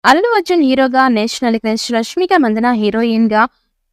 అల్లు అర్జున్ హీరోగా, national crush Rashmika Mandanna heroine గా,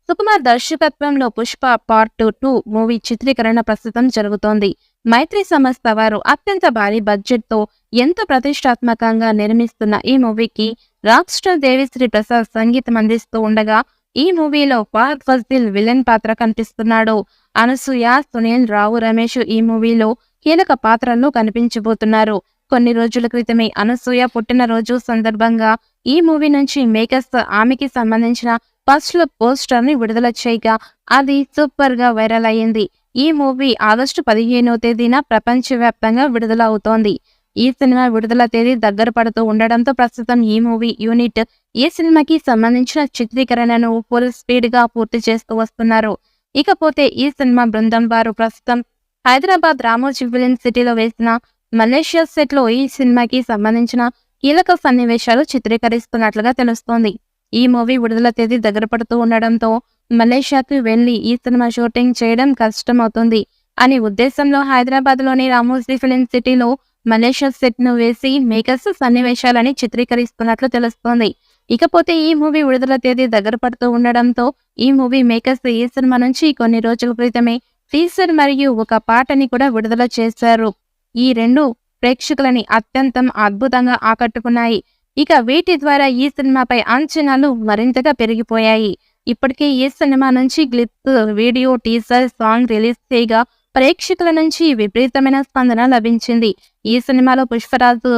సుకుమార్ దర్శకత్వంలో 'పుష్ప పార్ట్ 2' మూవీ చిత్రీకరణ ప్రస్తుతం జరుగుతోంది. మైత్రి సంస్థ వారు అత్యంత భారీ బడ్జెట్ తో ఎంతో ప్రతిష్టాత్మకంగా నిర్మిస్తున్న ఈ మూవీకి రాక్ స్టార్ దేవిశ్రీ ప్రసాద్ సంగీతం అందిస్తూ ఉండగా, ఈ మూవీలో ఫహద్ ఫాసిల్ విలన్ పాత్ర కనిపిస్తున్నాడు. అనసూయ, సునీల్, రావు రమేష్ ఈ మూవీలో కీలక పాత్రల్లో కనిపించబోతున్నారు. కొన్ని రోజుల క్రితమే అనసూయ పుట్టినరోజు సందర్భంగా ఈ మూవీ నుంచి మేకర్స్ ఆమెకి సంబంధించిన ఫస్ట్ లుక్ పోస్టర్ ని విడుదల చేయగా అది సూపర్ గా వైరల్ అయ్యింది. ఈ మూవీ ఆగస్టు 15వ తేదీన ప్రపంచవ్యాప్తంగా విడుదల అవుతోంది. ఈ సినిమా విడుదల తేదీ దగ్గర పడుతూ ఉండడంతో ప్రస్తుతం ఈ మూవీ యూనిట్ ఈ సినిమాకి సంబంధించిన చిత్రీకరణను ఫుల్ స్పీడ్ గా పూర్తి చేస్తూ వస్తున్నారు. ఇకపోతే ఈ సినిమా బృందం వారు ప్రస్తుతం హైదరాబాద్ రామోజీ ఫిలిం సిటీలో వేసిన మలేషియా సెట్ లో ఈ సినిమాకి సంబంధించిన కీలక సన్నివేశాలు చిత్రీకరిస్తున్నట్లుగా తెలుస్తోంది. ఈ మూవీ విడుదల తేదీ దగ్గర పడుతూ ఉండడంతో మలేషియాకు వెళ్లి ఈ సినిమా షూటింగ్ చేయడం కష్టమవుతుంది అనే ఉద్దేశంలో హైదరాబాద్ లోని రామోజీ ఫిలిం సిటీలో మలేషియా సెట్ ను వేసి మేకర్స్ సన్నివేశాలని చిత్రీకరిస్తున్నట్లు తెలుస్తోంది. ఇకపోతే ఈ మూవీ విడుదల తేదీ దగ్గర పడుతూ ఉండడంతో ఈ మూవీ మేకర్స్ ఈ సినిమా నుంచి కొన్ని రోజుల క్రితమే టీజర్ మరియు ఒక పాటని కూడా విడుదల చేశారు. ఈ రెండు ప్రేక్షకులని అత్యంతం అద్భుతంగా ఆకట్టుకున్నాయి. ఇక వీటి ద్వారా ఈ సినిమాపై అంచనాలు మరింతగా పెరిగిపోయాయి. ఇప్పటికే ఈ సినిమా నుంచి glimpse, video, teaser, song release చేయగా ప్రేక్షకుల నుంచి విపరీతమైన స్పందన లభించింది. ఈ సినిమాలో పుష్పరాజు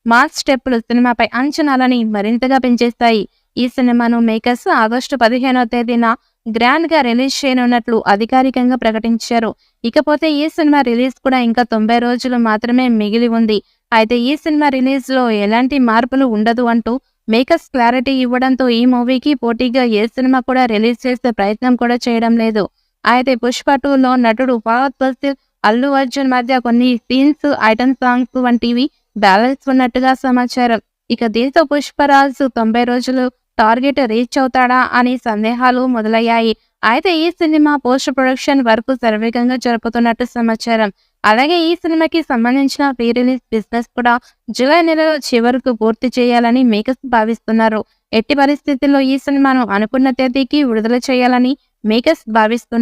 మాస్ స్టెప్పులు సినిమాపై అంచనాలని మరింతగా పెంచేస్తాయి. ఈ సినిమాను మేకర్స్ ఆగస్టు 15వ తేదీన గ్రాండ్ గా రిలీజ్ చేయనున్నట్లు అధికారికంగా ప్రకటించారు. ఇకపోతే ఈ సినిమా రిలీజ్ కూడా ఇంకా 90 రోజులు మాత్రమే మిగిలి ఉంది. అయితే ఈ సినిమా రిలీజ్ లో ఎలాంటి మార్పులు ఉండదు అంటూ మేకర్స్ క్లారిటీ ఇవ్వడంతో ఈ మూవీకి పోటీగా ఏ సినిమా కూడా రిలీజ్ చేసే ప్రయత్నం కూడా చేయడం లేదు. అయితే పుష్ప 2లో నటుడు ఫహద్ ఫాసిల్, అల్లు అర్జున్ మధ్య కొన్ని సీన్స్, ఐటమ్ సాంగ్స్ వంటివి బ్యాలెన్స్ ఉన్నట్టుగా సమాచారం. ఇక దీంతో పుష్పరాజు 90 రోజులు టార్గెట్ రీచ్ అవుతాడా అని సందేహాలు మొదలయ్యాయి. అయితే ఈ సినిమా పోస్ట్ ప్రొడక్షన్ వర్క్ శరవేగంగా జరుపుతున్నట్టు సమాచారం. అలాగే ఈ సినిమాకి సంబంధించిన ప్రీ రిలీజ్ బిజినెస్ కూడా జూలై నెల చివరకు పూర్తి చేయాలని మేకర్స్ భావిస్తున్నారు. ఎట్టి పరిస్థితుల్లో ఈ సినిమాను అనుకున్న తేదీకి విడుదల చేయాలని మేకర్స్ భావిస్తున్నారు.